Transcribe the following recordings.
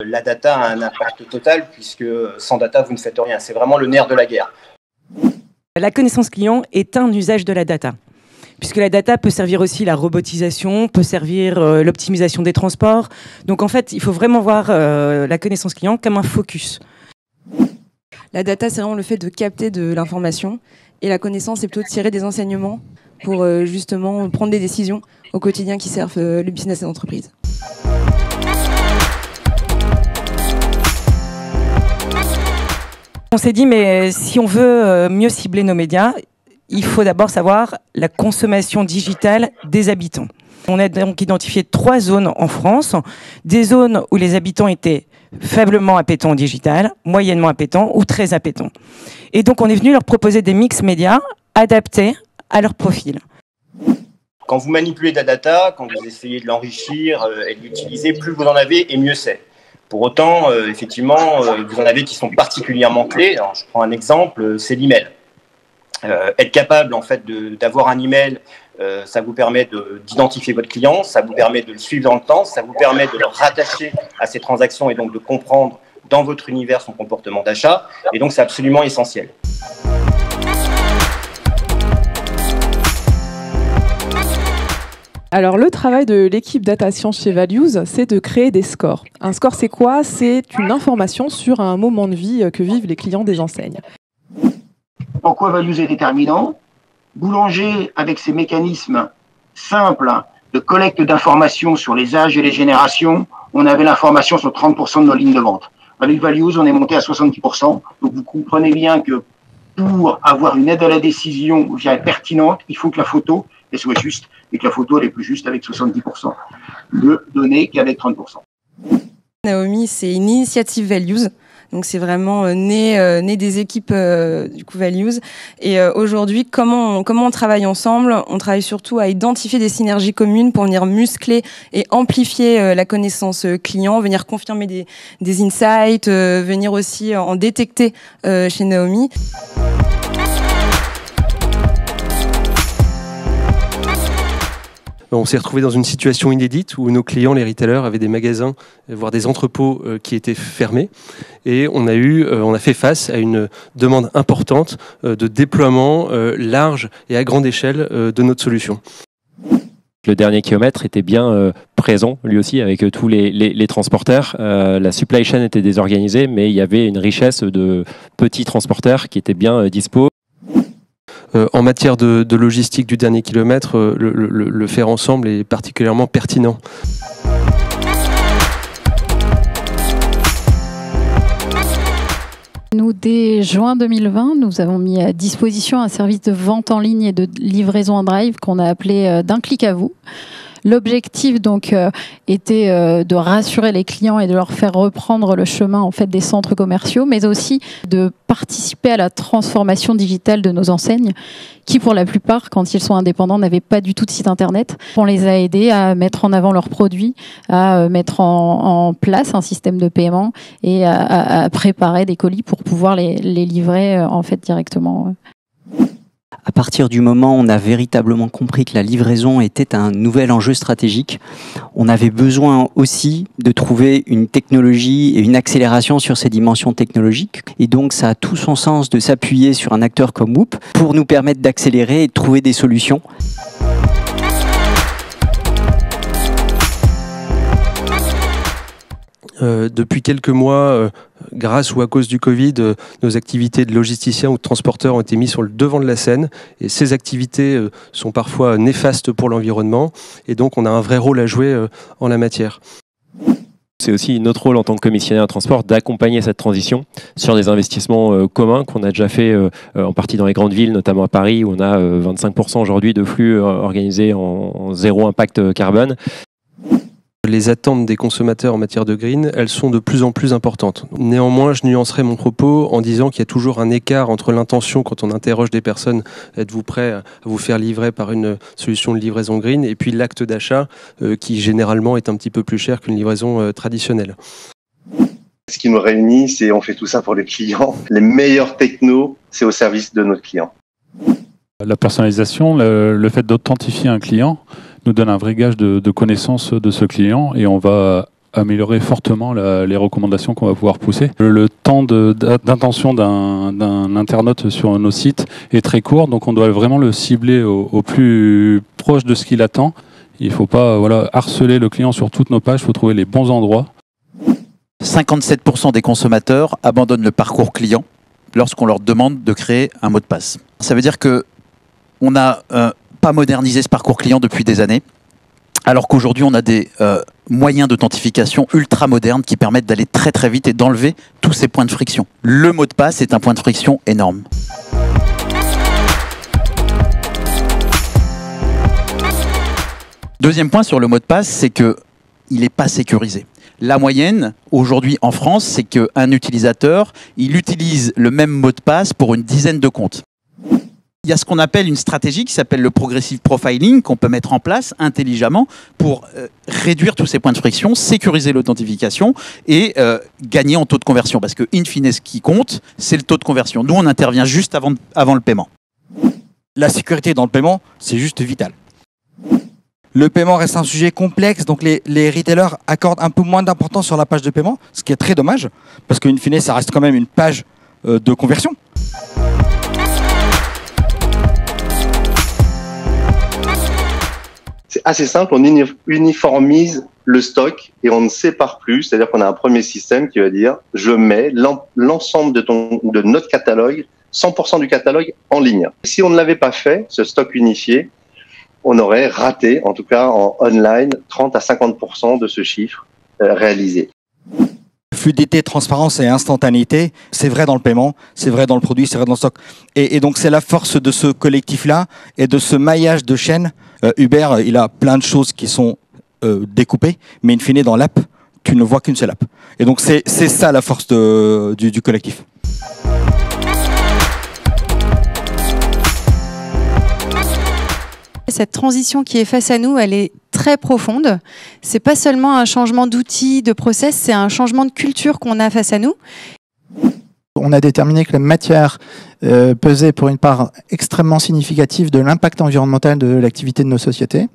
La data a un impact total puisque sans data, vous ne faites rien. C'est vraiment le nerf de la guerre. La connaissance client est un usage de la data. Puisque la data peut servir aussi la robotisation, peut servir l'optimisation des transports. Donc en fait, il faut vraiment voir la connaissance client comme un focus. La data, c'est vraiment le fait de capter de l'information. Et la connaissance, c'est plutôt de tirer des enseignements pour justement prendre des décisions au quotidien qui servent le business des entreprises. On s'est dit, mais si on veut mieux cibler nos médias, il faut d'abord savoir la consommation digitale des habitants. On a donc identifié 3 zones en France, des zones où les habitants étaient faiblement appétents au digital, moyennement appétents ou très appétents. Et donc on est venu leur proposer des mix médias adaptés à leur profil. Quand vous manipulez de la data, quand vous essayez de l'enrichir et de l'utiliser, plus vous en avez et mieux c'est. Pour autant, effectivement, vous en avez qui sont particulièrement clés. Alors, je prends un exemple, c'est l'email. Être capable en fait d'avoir un email, ça vous permet d'identifier votre client, ça vous permet de le suivre dans le temps, ça vous permet de le rattacher à ses transactions et donc de comprendre dans votre univers son comportement d'achat. Et donc, c'est absolument essentiel. Alors le travail de l'équipe Data Science chez Values, c'est de créer des scores. Un score, c'est quoi? C'est une information sur un moment de vie que vivent les clients des enseignes. Pourquoi Values est déterminant? Boulanger, avec ses mécanismes simples de collecte d'informations sur les âges et les générations, on avait l'information sur 30% de nos lignes de vente. Avec Values, on est monté à 70%. Donc vous comprenez bien que pour avoir une aide à la décision pertinente, il faut que la photo elle soit juste et que la photo elle est plus juste avec 70% de données qu'avec 30%. Naomi, c'est une initiative Values. Donc c'est vraiment né des équipes du coup Values. Et aujourd'hui, comment on travaille ensemble? On travaille surtout à identifier des synergies communes pour venir muscler et amplifier la connaissance client, venir confirmer des insights, venir aussi en détecter chez Naomi. On s'est retrouvé dans une situation inédite où nos clients, les retailers, avaient des magasins, voire des entrepôts qui étaient fermés. Et on a fait face à une demande importante de déploiement large et à grande échelle de notre solution. Le dernier kilomètre était bien présent, lui aussi, avec tous les transporteurs. La supply chain était désorganisée, mais il y avait une richesse de petits transporteurs qui étaient bien dispo. En matière de logistique du dernier kilomètre, le faire ensemble est particulièrement pertinent. Nous, dès juin 2020, nous avons mis à disposition un service de vente en ligne et de livraison en drive qu'on a appelé d'un clic à vous. L'objectif donc était de rassurer les clients et de leur faire reprendre le chemin en fait des centres commerciaux, mais aussi de participer à la transformation digitale de nos enseignes, qui pour la plupart, quand ils sont indépendants, n'avaient pas du tout de site internet. On les a aidés à mettre en avant leurs produits, à mettre en place un système de paiement et à préparer des colis pour pouvoir les livrer en fait directement. À partir du moment où on a véritablement compris que la livraison était un nouvel enjeu stratégique, on avait besoin aussi de trouver une technologie et une accélération sur ces dimensions technologiques. Et donc ça a tout son sens de s'appuyer sur un acteur comme Whoop pour nous permettre d'accélérer et de trouver des solutions. Depuis quelques mois, grâce ou à cause du Covid, nos activités de logisticiens ou de transporteurs ont été mises sur le devant de la scène. Et ces activités sont parfois néfastes pour l'environnement. Et donc, on a un vrai rôle à jouer en la matière. C'est aussi notre rôle en tant que commissionnaire de transport d'accompagner cette transition sur des investissements communs qu'on a déjà fait en partie dans les grandes villes, notamment à Paris, où on a 25% aujourd'hui de flux organisés en zéro impact carbone. Les attentes des consommateurs en matière de green, elles sont de plus en plus importantes. Néanmoins, je nuancerai mon propos en disant qu'il y a toujours un écart entre l'intention quand on interroge des personnes, êtes-vous prêt à vous faire livrer par une solution de livraison green, et puis l'acte d'achat qui généralement est un petit peu plus cher qu'une livraison traditionnelle. Ce qui nous réunit, c'est on fait tout ça pour les clients. Les meilleurs technos, c'est au service de notre client. La personnalisation, le fait d'authentifier un client nous donne un vrai gage de connaissance de ce client et on va améliorer fortement les recommandations qu'on va pouvoir pousser. Le temps d'intention d'un internaute sur nos sites est très court, donc on doit vraiment le cibler au plus proche de ce qu'il attend. Il ne faut pas harceler le client sur toutes nos pages, il faut trouver les bons endroits. 57% des consommateurs abandonnent le parcours client lorsqu'on leur demande de créer un mot de passe. Ça veut dire qu'on n'a pas modernisé ce parcours client depuis des années, alors qu'aujourd'hui on a des moyens d'authentification ultra modernes qui permettent d'aller très très vite et d'enlever tous ces points de friction. Le mot de passe est un point de friction énorme. Deuxième point sur le mot de passe, c'est qu'il n'est pas sécurisé. La moyenne, aujourd'hui en France, c'est qu'un utilisateur, il utilise le même mot de passe pour une dizaine de comptes. Il y a ce qu'on appelle une stratégie qui s'appelle le progressive profiling qu'on peut mettre en place intelligemment pour réduire tous ces points de friction, sécuriser l'authentification et gagner en taux de conversion. Parce que, in fine, ce qui compte, c'est le taux de conversion. Nous, on intervient juste avant le paiement. La sécurité dans le paiement, c'est juste vital. Le paiement reste un sujet complexe, donc les retailers accordent un peu moins d'importance sur la page de paiement, ce qui est très dommage, parce qu'in fine, ça reste quand même une page de conversion. C'est assez simple, on uniformise le stock et on ne sépare plus, c'est-à-dire qu'on a un premier système qui va dire je mets l'ensemble de notre catalogue, 100% du catalogue en ligne. Si on ne l'avait pas fait, ce stock unifié, on aurait raté, en tout cas en online, 30 à 50% de ce chiffre réalisé. Fluidité, transparence et instantanéité, c'est vrai dans le paiement, c'est vrai dans le produit, c'est vrai dans le stock. Et donc c'est la force de ce collectif-là et de ce maillage de chaîne. Uber, il a plein de choses qui sont découpées, mais in fine, dans l'app, tu ne vois qu'une seule app. Et donc c'est ça la force du collectif. Cette transition qui est face à nous, elle est très profonde. C'est pas seulement un changement d'outils, de process, c'est un changement de culture qu'on a face à nous. On a déterminé que la matière pesait pour une part extrêmement significative de l'impact environnemental de l'activité de nos sociétés.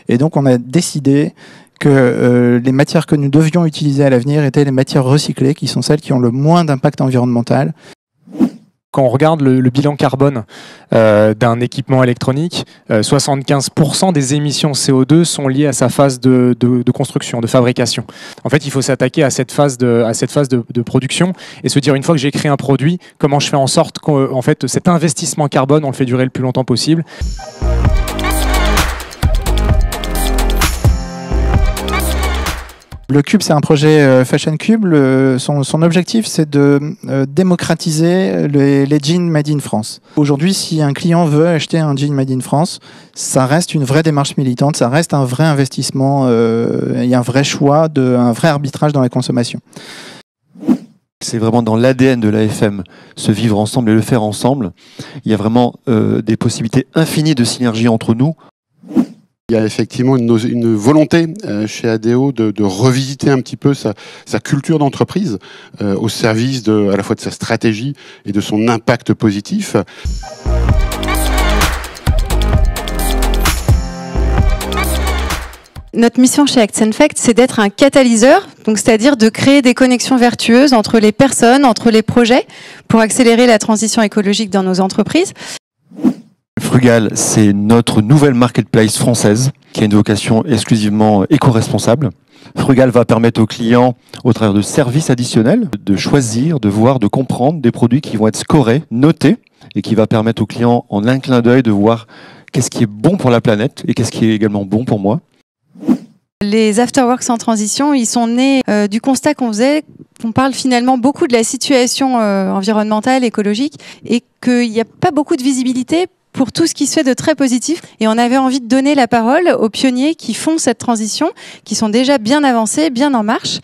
Et donc on a décidé que les matières que nous devions utiliser à l'avenir étaient les matières recyclées, qui sont celles qui ont le moins d'impact environnemental. Quand on regarde le bilan carbone d'un équipement électronique, 75% des émissions CO2 sont liées à sa phase de construction, de fabrication. En fait, il faut s'attaquer à cette phase de production et se dire, une fois que j'ai créé un produit, comment je fais en sorte qu'en fait, cet investissement carbone, on le fait durer le plus longtemps possible. Le Cube, c'est un projet Fashion Cube. Son objectif, c'est de démocratiser les jeans made in France. Aujourd'hui, si un client veut acheter un jean made in France, ça reste une vraie démarche militante, ça reste un vrai investissement, il y a un vrai choix, un vrai arbitrage dans la consommation. C'est vraiment dans l'ADN de l'AFM, se vivre ensemble et le faire ensemble. Il y a vraiment des possibilités infinies de synergie entre nous. Il y a effectivement une volonté chez ADO de revisiter un petit peu sa culture d'entreprise au service à la fois de sa stratégie et de son impact positif. Notre mission chez Acts & Facts, c'est d'être un catalyseur, donc c'est-à-dire de créer des connexions vertueuses entre les personnes, entre les projets, pour accélérer la transition écologique dans nos entreprises. Frugal, c'est notre nouvelle marketplace française qui a une vocation exclusivement éco-responsable. Frugal va permettre aux clients, au travers de services additionnels, de choisir, de voir, de comprendre des produits qui vont être scorés, notés, et qui va permettre aux clients, en un clin d'œil, de voir qu'est-ce qui est bon pour la planète et qu'est-ce qui est également bon pour moi. Les Afterworks en transition, ils sont nés du constat qu'on faisait, qu'on parle finalement beaucoup de la situation environnementale, écologique, et qu'il n'y a pas beaucoup de visibilité pour tout ce qui se fait de très positif. Et on avait envie de donner la parole aux pionniers qui font cette transition, qui sont déjà bien avancés, bien en marche.